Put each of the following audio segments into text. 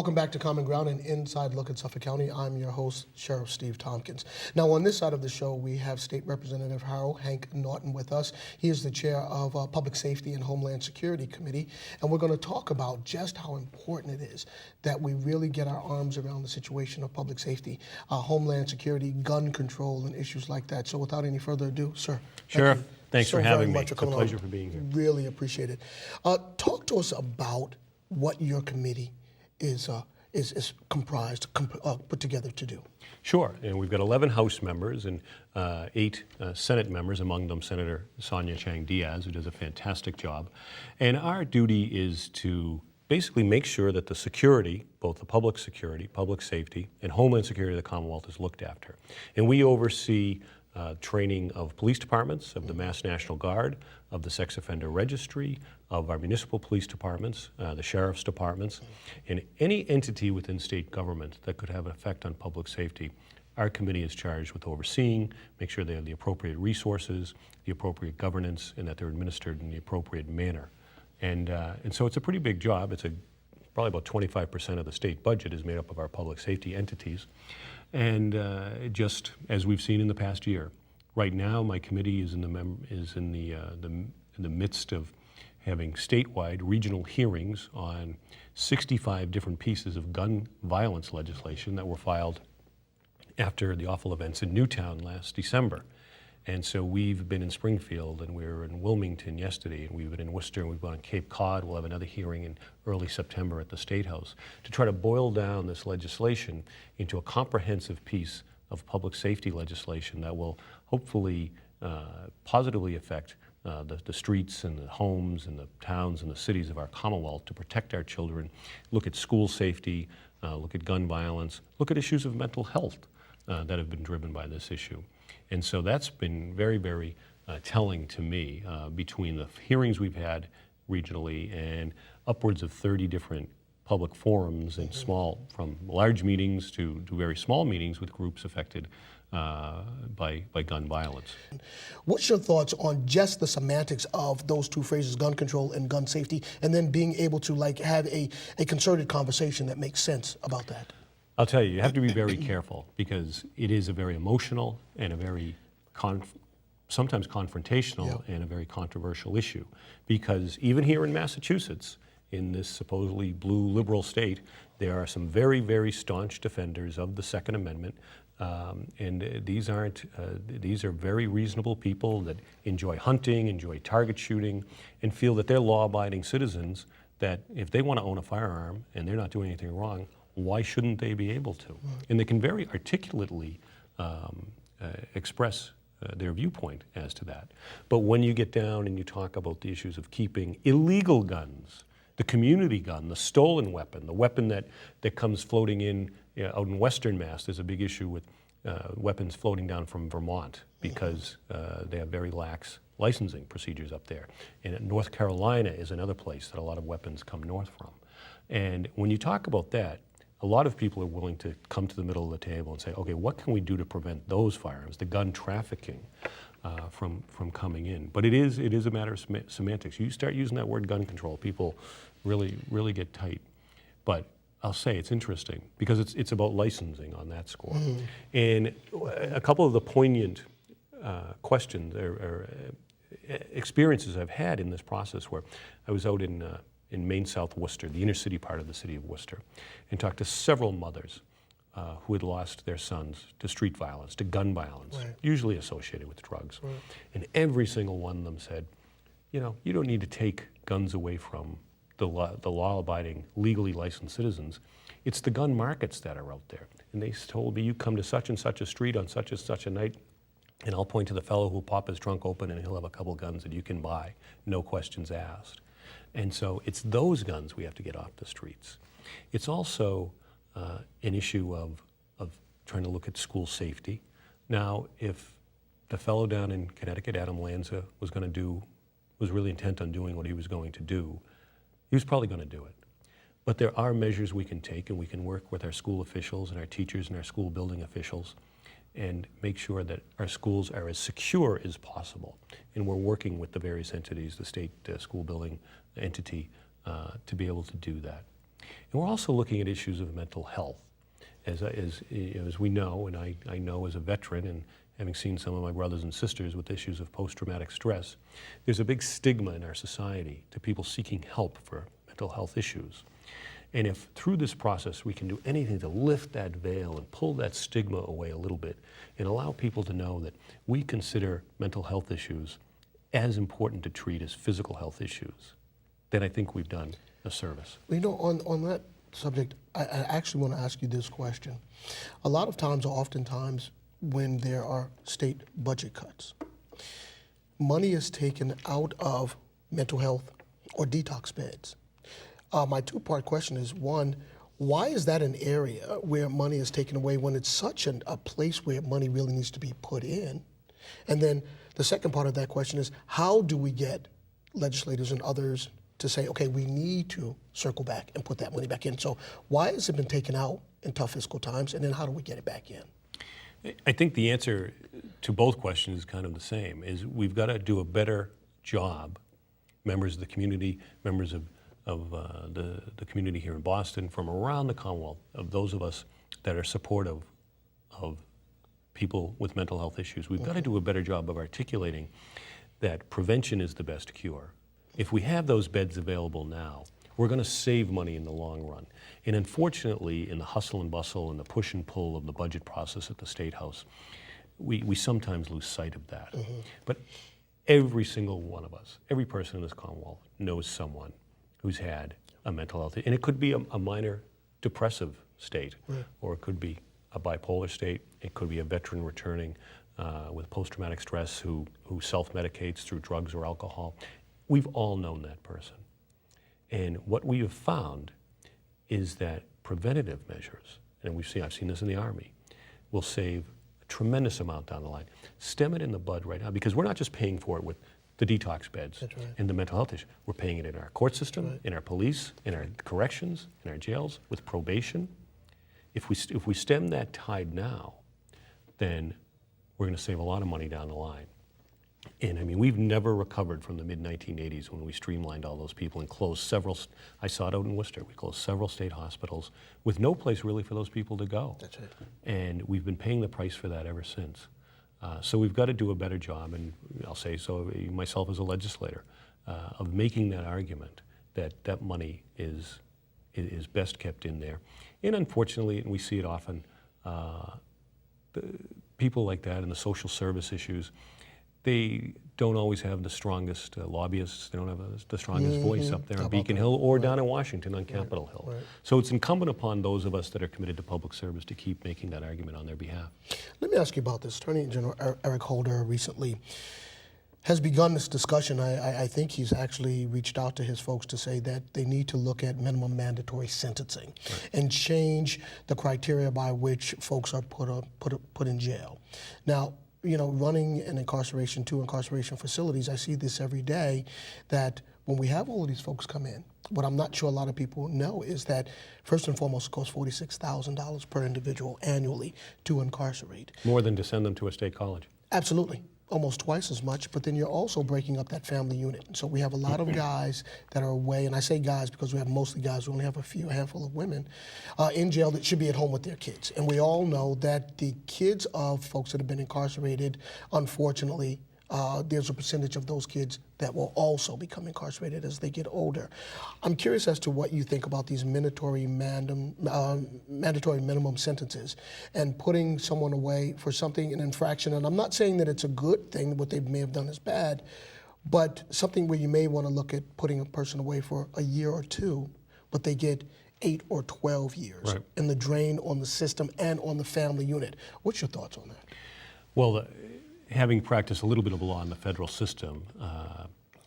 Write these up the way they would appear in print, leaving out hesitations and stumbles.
Welcome back to Common Ground, an inside look at Suffolk County. I'm your host, Sheriff Steve Tompkins. Now, on this side of the show, we have State Representative Harold Hank Naughton with us. He is the chair of Public Safety and Homeland Security Committee, and we're going to talk about just how important it is that we really get our arms around the situation of public safety, Homeland Security, gun control, and issues like that. So without any further ado, sir. Sheriff, thanks for having me. It's a pleasure for being here. Really appreciate it. Talk to us about what your committee is comprised, put together to do. Sure, and we've got 11 House members and 8 Senate members, among them Senator Sonia Chang Diaz, who does a fantastic job. And our duty is to basically make sure that the security, both the public security, public safety, and homeland security of the Commonwealth is looked after. And we oversee training of police departments, of the Mass National Guard, of the Sex Offender Registry, of our municipal police departments, the sheriff's departments, and any entity within state government that could have an effect on public safety. Our committee is charged with overseeing, make sure they have the appropriate resources, the appropriate governance, and that they're administered in the appropriate manner. And so it's a pretty big job. It's probably about 25% of the state budget is made up of our public safety entities. And just as we've seen in the past year, right now my committee is in the midst of having statewide regional hearings on 65 different pieces of gun violence legislation that were filed after the awful events in Newtown last December. And so we've been in Springfield, and we were in Wilmington yesterday, and we've been in Worcester, and we've been on Cape Cod. We'll have another hearing in early September at the State House to try to boil down this legislation into a comprehensive piece of public safety legislation that will hopefully positively affect the streets and the homes and the towns and the cities of our Commonwealth to protect our children, look at school safety, look at gun violence, look at issues of mental health that have been driven by this issue. And so that's been very, very telling to me between the hearings we've had regionally and upwards of 30 different public forums and from large meetings to very small meetings with groups affected by gun violence. What's your thoughts on just the semantics of those two phrases, gun control and gun safety, and then being able to have a concerted conversation that makes sense about that? I'll tell you, you have to be very careful because it is a very emotional and a very sometimes confrontational and a very controversial issue. Because even here in Massachusetts, in this supposedly blue liberal state, there are some very, very staunch defenders of the Second Amendment. And these are very reasonable people that enjoy hunting, enjoy target shooting, and feel that they're law-abiding citizens, that if they want to own a firearm and they're not doing anything wrong, why shouldn't they be able to? And they can very articulately express their viewpoint as to that. But when you get down and you talk about the issues of keeping illegal guns, the community gun, the stolen weapon, the weapon that comes floating in out in Western Mass, there's a big issue with weapons floating down from Vermont because they have very lax licensing procedures up there. And North Carolina is another place that a lot of weapons come north from. And when you talk about that, a lot of people are willing to come to the middle of the table and say, okay, what can we do to prevent those firearms, the gun trafficking, from coming in? But it is a matter of semantics. You start using that word gun control, people really get tight. But I'll say it's interesting because it's about licensing on that score. And a couple of the poignant questions or experiences I've had in this process where I was out in Maine South Worcester, the inner city part of the city of Worcester, and talked to several mothers who had lost their sons to street violence, to gun violence, usually associated with drugs. And every single one of them said, you know, you don't need to take guns away from the law-abiding, legally licensed citizens. It's the gun markets that are out there. And they told me, you come to such and such a street on such and such a night, and I'll point to the fellow who'll pop his trunk open and he'll have a couple guns that you can buy, no questions asked. And so it's those guns we have to get off the streets. It's also an issue of trying to look at school safety. Now, if the fellow down in Connecticut, Adam Lanza, was really intent on doing what he was going to do, he was probably going to do it. But there are measures we can take, and we can work with our school officials and our teachers and our school building officials and make sure that our schools are as secure as possible. And we're working with the various entities, the state school building entity, to be able to do that. And we're also looking at issues of mental health. As we know, and I know as a veteran and having seen some of my brothers and sisters with issues of post-traumatic stress, there's a big stigma in our society to people seeking help for mental health issues. And if through this process we can do anything to lift that veil and pull that stigma away a little bit and allow people to know that we consider mental health issues as important to treat as physical health issues, then I think we've done a service. You know, on that subject, I actually want to ask you this question. A lot of times, or oftentimes, when there are state budget cuts, money is taken out of mental health or detox beds. My two-part question is, one, why is that an area where money is taken away when it's such a place where money really needs to be put in? And then the second part of that question is, how do we get legislators and others to say, okay, we need to circle back and put that money back in? So why has it been taken out in tough fiscal times, and then how do we get it back in? I think the answer to both questions is kind of the same, is we've got to do a better job, members of the community, members of the community here in Boston, from around the Commonwealth, of those of us that are supportive of people with mental health issues. We've got to do a better job of articulating that prevention is the best cure. If we have those beds available now, we're going to save money in the long run. And unfortunately, in the hustle and bustle and the push and pull of the budget process at the State House, we sometimes lose sight of that. But every single one of us, every person in this Commonwealth knows someone who's had a mental health, and it could be a minor depressive state, or it could be a bipolar state, it could be a veteran returning with post-traumatic stress who self-medicates through drugs or alcohol. We've all known that person. And what we have found is that preventative measures, and I've seen this in the Army, will save a tremendous amount down the line. Stem it in the bud right now, because we're not just paying for it with the detox beds and the mental health issue. We're paying it in our court system, in our police, in our corrections, in our jails, with probation. If we stem that tide now, then we're going to save a lot of money down the line. And I mean, we've never recovered from the mid-1980s when we streamlined all those people and closed several, I saw it out in Worcester, we closed several state hospitals with no place really for those people to go. That's right. And we've been paying the price for that ever since. So we've got to do a better job, and I'll say so myself as a legislator, of making that argument that that money is best kept in there. And unfortunately, and we see it often, people like that and the social service issues, they don't always have the strongest lobbyists. They don't have the strongest voice up there on Beacon Hill or down in Washington on Capitol Hill. Right. So it's incumbent upon those of us that are committed to public service to keep making that argument on their behalf. Let me ask you about this. Attorney General Eric Holder recently has begun this discussion. I think he's actually reached out to his folks to say that they need to look at minimum mandatory sentencing and change the criteria by which folks are put in jail. Now, you know, running two incarceration facilities, I see this every day, that when we have all of these folks come in, what I'm not sure a lot of people know is that first and foremost it costs $46,000 per individual annually to incarcerate. More than to send them to a state college. Absolutely. Almost twice as much, but then you're also breaking up that family unit. So we have a lot of guys that are away, and I say guys because we have mostly guys, we only have a handful of women in jail that should be at home with their kids. And we all know that the kids of folks that have been incarcerated, unfortunately, there's a percentage of those kids that will also become incarcerated as they get older. I'm curious as to what you think about these mandatory minimum sentences and putting someone away for something, an infraction. And I'm not saying that it's a good thing, what they may have done is bad, but something where you may want to look at putting a person away for a year or two, but they get 8 or 12 years, and the drain on the system and on the family unit. What's your thoughts on that? Well, having practiced a little bit of law in the federal system,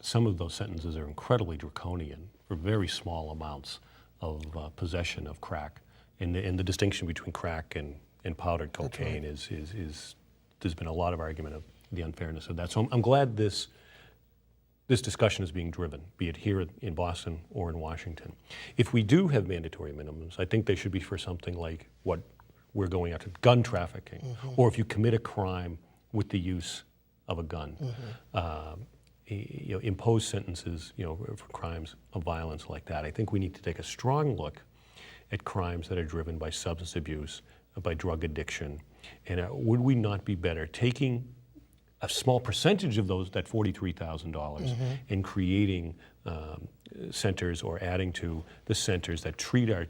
some of those sentences are incredibly draconian for very small amounts of possession of crack. And the distinction between crack and powdered cocaine is there's been a lot of argument of the unfairness of that. So I'm glad this discussion is being driven, be it here in Boston or in Washington. If we do have mandatory minimums, I think they should be for something like what we're going after, gun trafficking, or if you commit a crime with the use of a gun. impose sentences, for crimes of violence like that. I think we need to take a strong look at crimes that are driven by substance abuse, by drug addiction, and would we not be better taking a small percentage of that $43,000 and creating centers or adding to the centers that treat our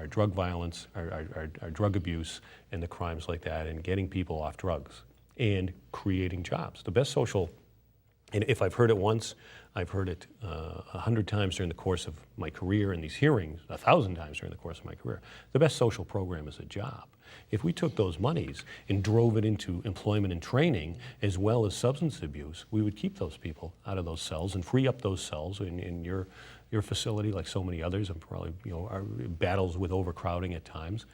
drug violence, our drug abuse, and the crimes like that, and getting people off drugs and creating jobs. The best social, and if I've heard it once, I've heard it 100 times during the course of my career in these hearings, 1,000 times during the course of my career. The best social program is a job. If we took those monies and drove it into employment and training as well as substance abuse, we would keep those people out of those cells and free up those cells in your facility, like so many others, and probably our battles with overcrowding at times.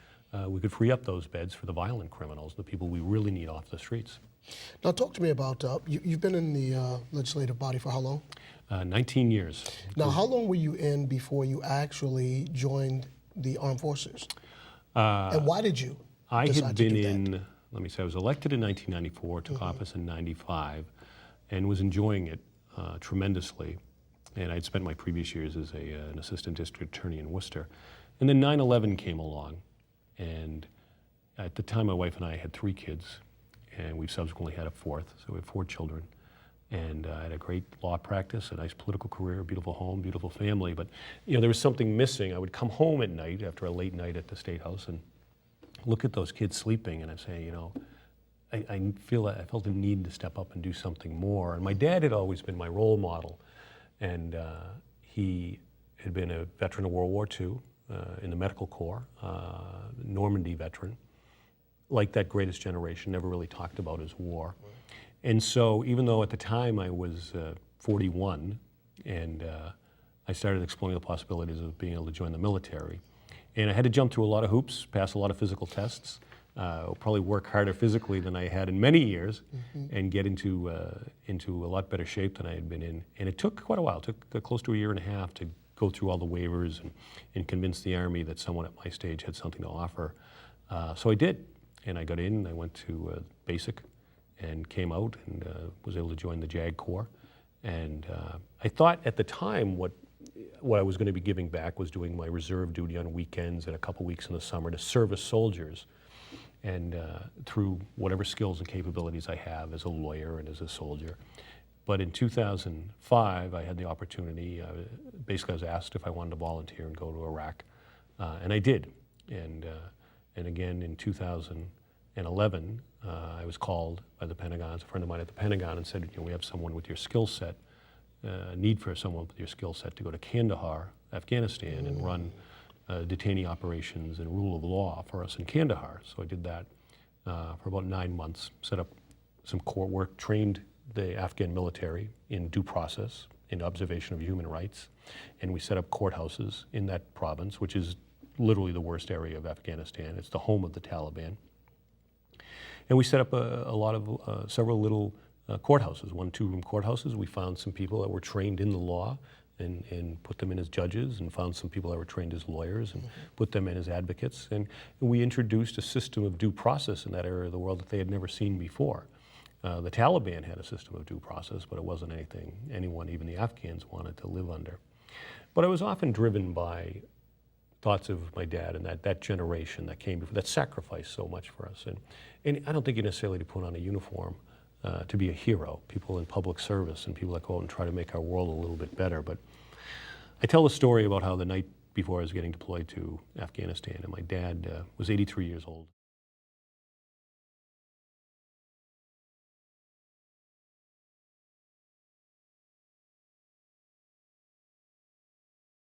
We could free up those beds for the violent criminals, the people we really need off the streets. Now, talk to me about, you've been in the legislative body for how long? 19 years. Now, how long were you in before you actually joined the armed forces? And why did you I decide had to been do that? in, let me say, I was elected in 1994, took office in 95, and was enjoying it tremendously. And I'd spent my previous years as an assistant district attorney in Worcester. And then 9/11 came along, and at the time my wife and I had 3 kids, and we've subsequently had a 4th, so we have 4 children. And I had a great law practice, a nice political career, beautiful home, beautiful family, but there was something missing. I would come home at night after a late night at the State House and look at those kids sleeping, and I'd say, I felt a need to step up and do something more. And my dad had always been my role model, and he had been a veteran of World War II in the medical corps, Normandy veteran. Like that greatest generation, never really talked about his war. And so even though at the time I was 41 and I started exploring the possibilities of being able to join the military, and I had to jump through a lot of hoops, pass a lot of physical tests, probably work harder physically than I had in many years, and get into a lot better shape than I had been in. And it took quite a while. It took close to a year and a half to go through all the waivers and convince the Army that someone at my stage had something to offer. So I did, and I got in, and I went to basic and came out and was able to join the JAG Corps. And I thought at the time what I was going to be giving back was doing my reserve duty on weekends and a couple weeks in the summer to service soldiers. And through whatever skills and capabilities I have as a lawyer and as a soldier. But in 2005, I had the opportunity, basically I was asked if I wanted to volunteer and go to Iraq, and I did. And again in 2011, I was called by the Pentagon, a friend of mine at the Pentagon, and said, we have someone with your skill set, need for someone with your skill set to go to Kandahar, Afghanistan, and run detainee operations and rule of law for us in Kandahar. So I did that for about 9 months, set up some court work, trained the Afghan military in due process, in observation of human rights, and we set up courthouses in that province, which is literally the worst area of Afghanistan. It's the home of the Taliban. And we set up several little courthouses, 1 2-room courthouses. We found some people that were trained in the law and put them in as judges, and found some people that were trained as lawyers and put them in as advocates. And we introduced a system of due process in that area of the world that they had never seen before. The Taliban had a system of due process, but it wasn't anything anyone, even the Afghans, wanted to live under. But I was often driven by thoughts of my dad and that generation that came before, that sacrificed so much for us. And I don't think you necessarily need to put on a uniform to be a hero, people in public service and people that go out and try to make our world a little bit better. But I tell the story about how the night before I was getting deployed to Afghanistan, and my dad was 83 years old.